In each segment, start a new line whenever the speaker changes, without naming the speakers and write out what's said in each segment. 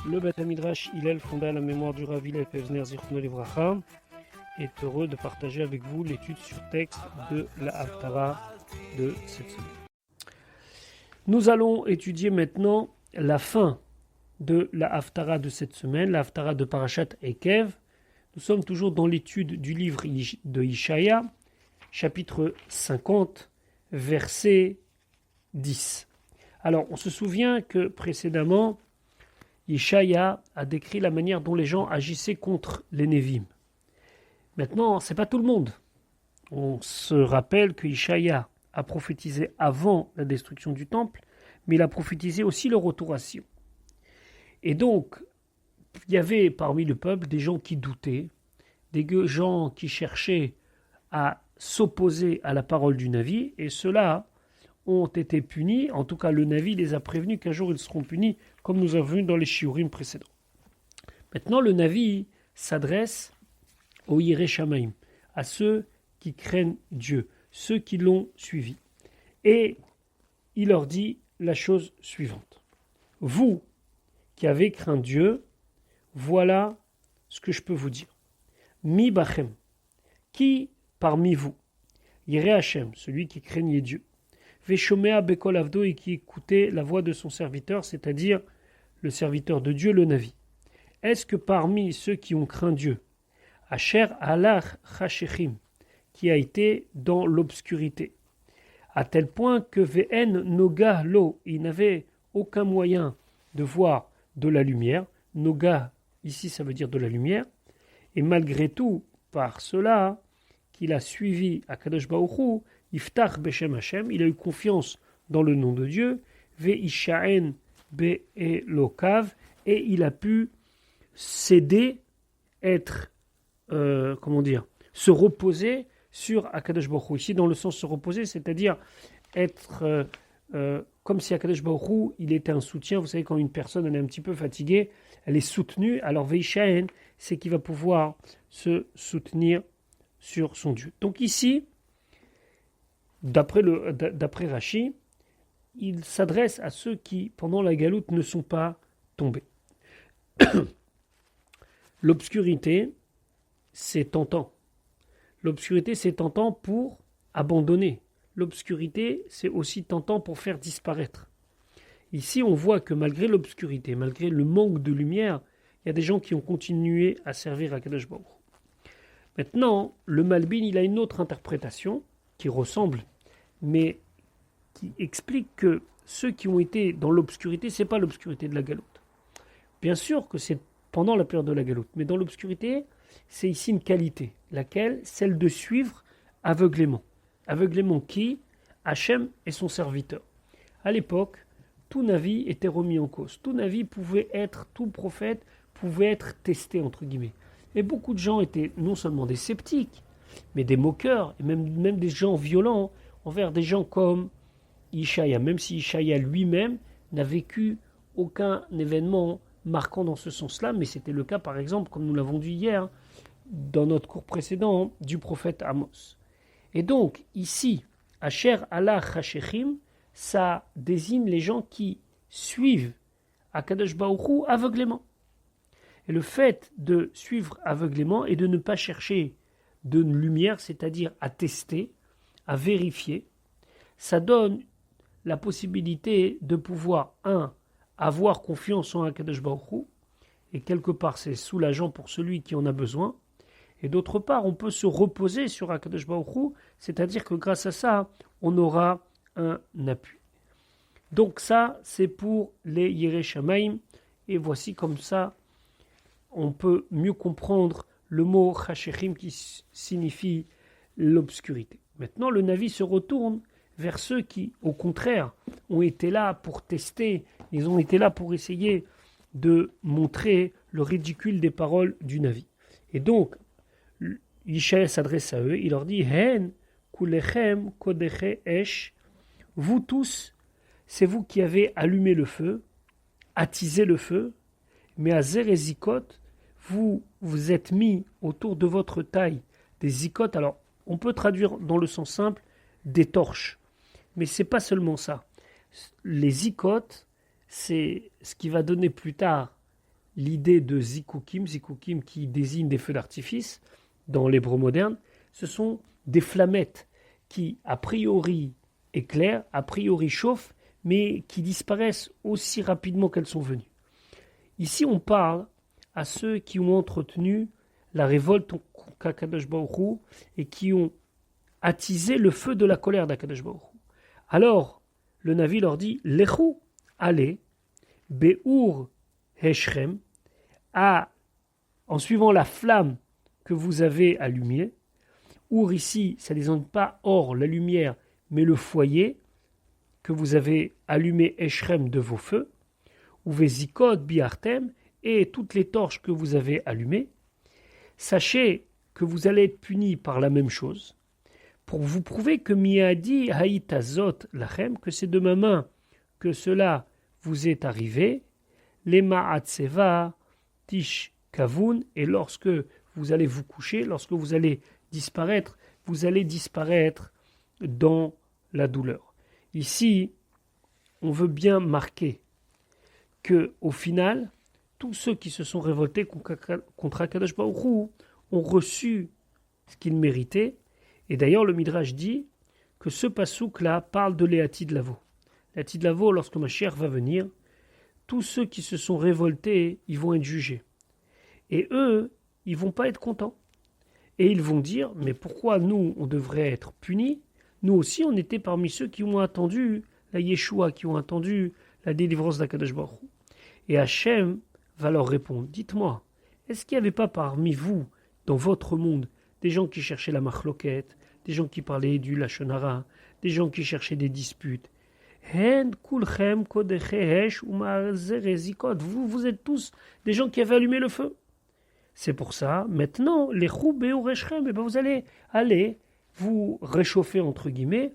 Le Beth Midrash Hillel, fondé à la mémoire du Rav Hillel Pevzner Zichrono Livracha, est heureux de partager avec vous l'étude sur texte de la Haftara de cette semaine. Nous allons étudier maintenant la fin de la Haftara de cette semaine, la Haftara de Parashat Ekev. Nous sommes toujours dans l'étude du livre de Ishaïa, chapitre 50, verset 10. Alors, on se souvient que précédemment, Ishaïa a décrit la manière dont les gens agissaient contre les Névim. Maintenant, ce n'est pas tout le monde. On se rappelle que Ishaïa a prophétisé avant la destruction du temple, mais il a prophétisé aussi le retour à Sion. Et donc, il y avait parmi le peuple des gens qui doutaient, des gens qui cherchaient à s'opposer à la parole du Navi, et ceux-là ont été punis. En tout cas, le Navi les a prévenus qu'un jour ils seront punis, comme nous avons vu dans les shiurim précédents. Maintenant, le Navi s'adresse aux Yirei Shamaim, à ceux qui craignent Dieu, ceux qui l'ont suivi. Et il leur dit la chose suivante. Vous qui avez craint Dieu, voilà ce que je peux vous dire. Mi bachem, qui parmi vous, Yirei Hashem, celui qui craignait Dieu, Veshomea bekol avdo, et qui écoutait la voix de son serviteur, c'est-à-dire le serviteur de Dieu, le Navi. Est-ce que parmi ceux qui ont craint Dieu, Asher alach chashechim, qui a été dans l'obscurité, à tel point que ve'en noga lo, il n'avait aucun moyen de voir de la lumière, noga, ici ça veut dire de la lumière, et malgré tout, par cela, qu'il a suivi Akadosh Baruch Hu, Iftach Beshem Hashem, il a eu confiance dans le nom de Dieu, Ve'ishaen Be'elokav, et il a pu céder, être, se reposer sur Akadosh Baruch Hu. Ici, dans le sens se reposer, c'est-à-dire être comme si Akadosh Baruch Hu, il était un soutien. Vous savez, quand une personne elle est un petit peu fatiguée, elle est soutenue. Alors Ve'ishaen, c'est qu'il va pouvoir se soutenir sur son Dieu. Donc ici, d'après Rashi, il s'adresse à ceux qui, pendant la galoute, ne sont pas tombés. L'obscurité, c'est tentant. L'obscurité, c'est tentant pour abandonner. L'obscurité, c'est aussi tentant pour faire disparaître. Ici, on voit que malgré l'obscurité, malgré le manque de lumière, il y a des gens qui ont continué à servir à Kadosh Baruch. Maintenant, le Malbin, il a une autre interprétation qui ressemble, mais qui explique que ceux qui ont été dans l'obscurité, ce n'est pas l'obscurité de la galoute. Bien sûr que c'est pendant la période de la galoute, mais dans l'obscurité, c'est ici une qualité, laquelle, celle de suivre aveuglément. Aveuglément qui? Hachem et son serviteur. À l'époque, tout Navi était remis en cause. Tout Navi pouvait être, tout prophète pouvait être testé, entre guillemets. Et beaucoup de gens étaient non seulement des sceptiques, mais des moqueurs, et même des gens violents envers des gens comme Ishaïa, même si Ishaïa lui-même n'a vécu aucun événement marquant dans ce sens-là, mais c'était le cas, par exemple, comme nous l'avons dit hier, dans notre cours précédent, du prophète Amos. Et donc, ici, Asher alach hashechim, ça désigne les gens qui suivent Akadosh Baruch Hu aveuglément. Et le fait de suivre aveuglément et de ne pas chercher de lumière, c'est-à-dire à tester, à vérifier, ça donne la possibilité de pouvoir, avoir confiance en Akadosh Baruch Hu, et quelque part c'est soulageant pour celui qui en a besoin, et d'autre part on peut se reposer sur Akadosh Baruch Hu, c'est-à-dire que grâce à ça, on aura un appui. Donc ça, c'est pour les Yirei Shamaim, et voici comme ça, on peut mieux comprendre le mot Chashechim qui signifie l'obscurité. Maintenant, le Navi se retourne vers ceux qui, au contraire, ont été là pour tester, ils ont été là pour essayer de montrer le ridicule des paroles du Navi. Et donc, Ishaïa s'adresse à eux, il leur dit « Hen kulechem kodeche esh » vous tous, c'est vous qui avez allumé le feu, attisé le feu, mais à Zer et Zikot, vous vous êtes mis autour de votre taille des zikot. Alors, on peut traduire dans le sens simple des torches, mais c'est pas seulement ça. Les zikot, c'est ce qui va donner plus tard l'idée de zikukim qui désigne des feux d'artifice dans l'hébreu moderne, ce sont des flammettes qui a priori éclairent, a priori chauffent, mais qui disparaissent aussi rapidement qu'elles sont venues. Ici, on parle à ceux qui ont entretenu la révolte contre Akadosh Baruch Hu et qui ont attisé le feu de la colère d'Akadosh Baruch Hu. Alors, le Navi leur dit, Lechu, allez, Beur Heshrem, en suivant la flamme que vous avez allumée. Our ici, ça ne désigne pas or, la lumière, mais le foyer que vous avez allumé Heshrem de vos feux, ou Vezikot Biartem, et toutes les torches que vous avez allumées. Sachez que vous allez être punis par la même chose, pour vous prouver que Miadi Haïtazot Lachem, que c'est de ma main que cela vous est arrivé, Lema Atseva Tish Kavun, et lorsque vous allez vous coucher, lorsque vous allez disparaître dans la douleur. Ici, on veut bien marquer que, au final, tous ceux qui se sont révoltés contre Akadosh Baruch Hu ont reçu ce qu'ils méritaient. Et d'ailleurs, le Midrash dit que ce pasouk-là parle de l'Eatid Lavo. L'Eatid Lavo, lorsque Mashiach va venir, tous ceux qui se sont révoltés, ils vont être jugés. Et eux, ils vont pas être contents. Et ils vont dire, mais pourquoi nous, on devrait être punis? Nous aussi, on était parmi ceux qui ont attendu la Yeshua, qui ont attendu la délivrance d'Akadosh Baruch Hu. Et Hachem va leur répondre, dites-moi, est-ce qu'il n'y avait pas parmi vous, dans votre monde, des gens qui cherchaient la machloket, des gens qui parlaient du lashon hara, des gens qui cherchaient des disputes? Vous êtes tous des gens qui avaient allumé le feu. C'est pour ça, maintenant, les vous allez aller vous réchauffer, entre guillemets,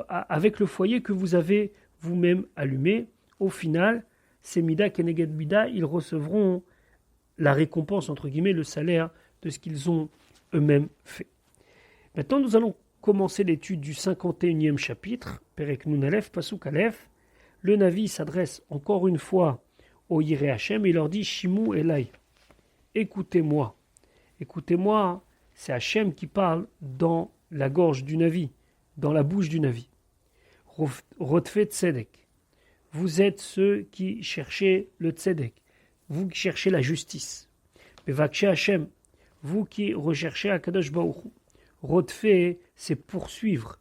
avec le foyer que vous avez vous-même allumé. Au final, ces mida keneged mida, ils recevront la récompense, entre guillemets, le salaire de ce qu'ils ont eux-mêmes fait. Maintenant, nous allons commencer l'étude du 51e chapitre, Perek Nun Aleph, Pasuk Aleph. Le Navi s'adresse encore une fois au Yireh Hashem et il leur dit Shimu Elai. Écoutez-moi. Écoutez-moi, c'est Hachem qui parle dans la gorge du Navi, dans la bouche du Navi. Rotfet Tzedek. Vous êtes ceux qui cherchez le Tzedek. Vous qui cherchez la justice. Bevakshe Hachem. Vous qui recherchez Akadosh Baruch Hu. Rotfet, c'est poursuivre.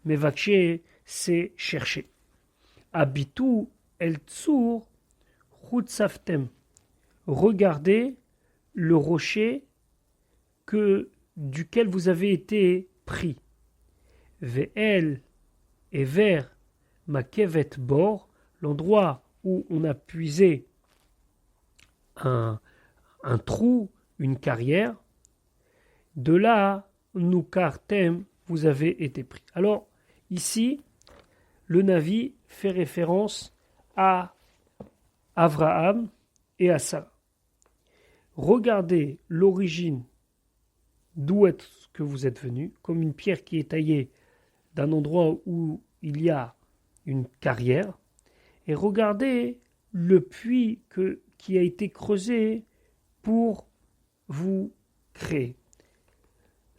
Mevakshe, c'est chercher. Abitu el tsur chutzaftem. Regardez le rocher duquel vous avez été pris. Ve'el et vers ma kevet bor, l'endroit où on a puisé un trou, une carrière, de là, nous kartem, vous avez été pris. Alors, ici, le Navi fait référence à Abraham et à Sarah. Regardez l'origine d'où est-ce que vous êtes venu, comme une pierre qui est taillée d'un endroit où il y a une carrière, et regardez le puits qui a été creusé pour vous créer.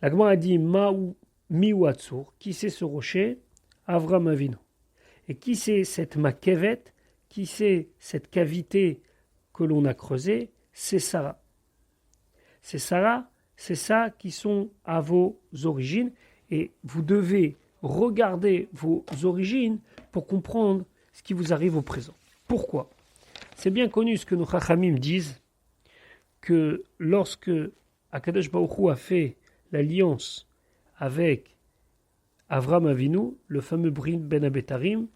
La Gemara a dit Miwatsur, qui c'est ce rocher? Avram Avinu. Et qui c'est cette makevet? Qui c'est cette cavité que l'on a creusée? C'est Sarah. C'est Sarah, c'est ça qui sont à vos origines. Et vous devez regarder vos origines pour comprendre ce qui vous arrive au présent. Pourquoi? C'est bien connu ce que nos Chachamim disent, que lorsque Akadosh Baruch Hu a fait l'alliance avec Avram Avinu, le fameux Brit Ben Abetarim,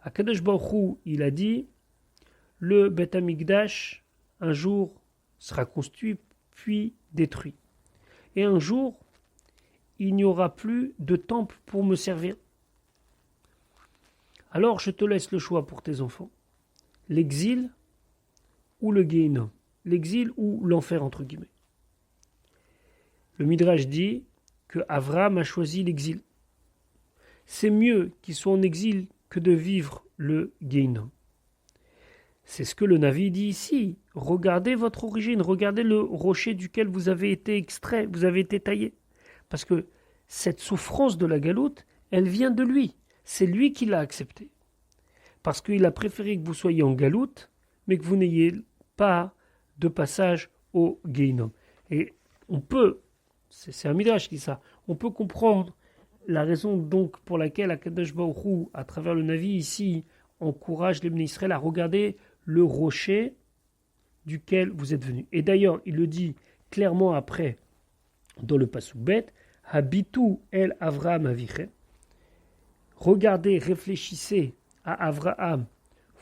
Akadosh Baruch Hu, il a dit, le Bet Hamikdash, un jour, sera construit puis détruit. Et un jour, il n'y aura plus de temple pour me servir. Alors je te laisse le choix pour tes enfants. L'exil ou le Guéhinom. L'exil ou l'enfer, entre guillemets. Le Midrash dit que Avram a choisi l'exil. C'est mieux qu'il soit en exil que de vivre le Guéhinom. C'est ce que le Navi dit ici. Regardez votre origine, regardez le rocher duquel vous avez été extrait, vous avez été taillé. Parce que cette souffrance de la galoute, elle vient de lui. C'est lui qui l'a acceptée. Parce qu'il a préféré que vous soyez en galoute, mais que vous n'ayez pas de passage au Guéhinom. Et on peut, c'est un midrash qui dit ça, on peut comprendre la raison donc pour laquelle Akadosh Baruch Hu, à travers le Navi ici, encourage les Bnei Israël à regarder le rocher duquel vous êtes venus. Et d'ailleurs, il le dit clairement après, dans le Pasuk Bet, Habitu el Avraham avichem. Regardez, réfléchissez à Avraham,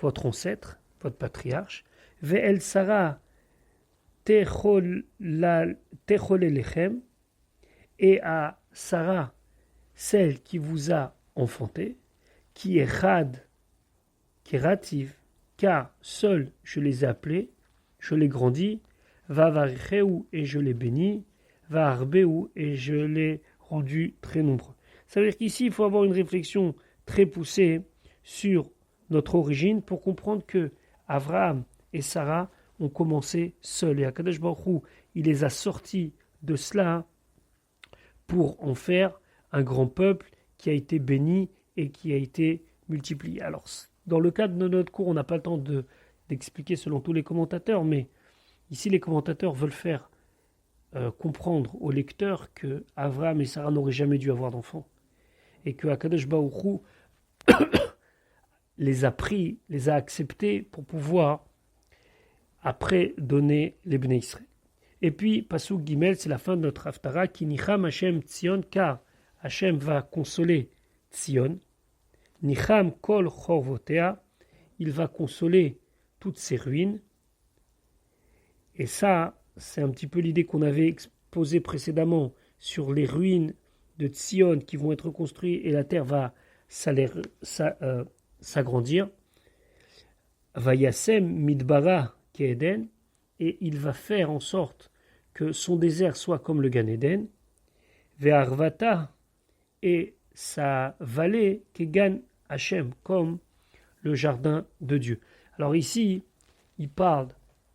votre ancêtre, votre patriarche, Ve'el Sarah techolelechem, et à Sarah, celle qui vous a enfanté, qui est Chad, qui est Rativ, car seul je les ai appelés, je les grandis, Vavarcheu et je les bénis, Vaharbeu et je les rendus très nombreux. Ça veut dire qu'ici, il faut avoir une réflexion très poussée sur notre origine pour comprendre que Abraham et Sarah ont commencé seuls. Et Akadosh Baruch Hu, il les a sortis de cela pour en faire un grand peuple qui a été béni et qui a été multiplié. Alors, dans le cadre de notre cours, on n'a pas le temps d'expliquer selon tous les commentateurs, mais ici, les commentateurs veulent faire comprendre aux lecteurs que Abraham et Sarah n'auraient jamais dû avoir d'enfants et que Akadosh Baruch Hu les a pris, les a acceptés pour pouvoir après donner les Bnei Israël. Et puis, Pasuk Gimel, c'est la fin de notre Haftara, qui Nicham Hashem Tzion, car Hashem va consoler Tzion. Nicham Kol Chorvotea, il va consoler toutes ses ruines. Et ça, c'est un petit peu l'idée qu'on avait exposée précédemment sur les ruines de Tzion qui vont être construites et la terre va s'agrandir. Vayasem Midbara Keeden, et il va faire en sorte que son désert soit comme le Gan Eden. Ve'arvata, et sa vallée Kegan Hashem, comme le jardin de Dieu. Alors ici, il parle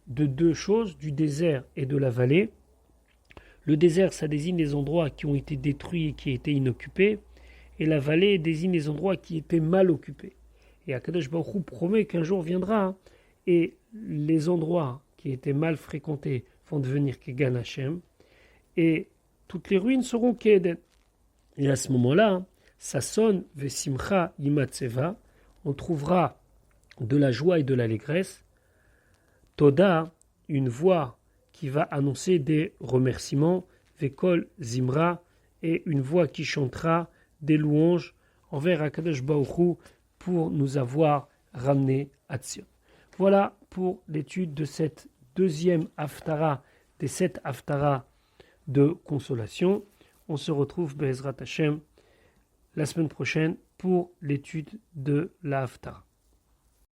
de deux choses, du désert et de la vallée. Le désert, ça désigne les endroits qui ont été détruits et qui étaient inoccupés, et la vallée désigne les endroits qui étaient mal occupés. Et Akadosh Baruch Hu promet qu'un jour viendra, et les endroits qui étaient mal fréquentés vont devenir Kegan Hashem, et toutes les ruines seront Keeden. Et à ce moment-là, ça sonne Vesimcha Yimatseva, on trouvera de la joie et de l'allégresse, Toda, une voix qui va annoncer des remerciements, Vekol Zimra, et une voix qui chantera des louanges envers Akadosh Baruch Hu pour nous avoir ramenés à Tzion. Voilà pour l'étude de cette deuxième Haftara, des 7 Haftaras de consolation. On se retrouve, Be'ezrat Hashem, la semaine prochaine pour l'étude de la Haftara.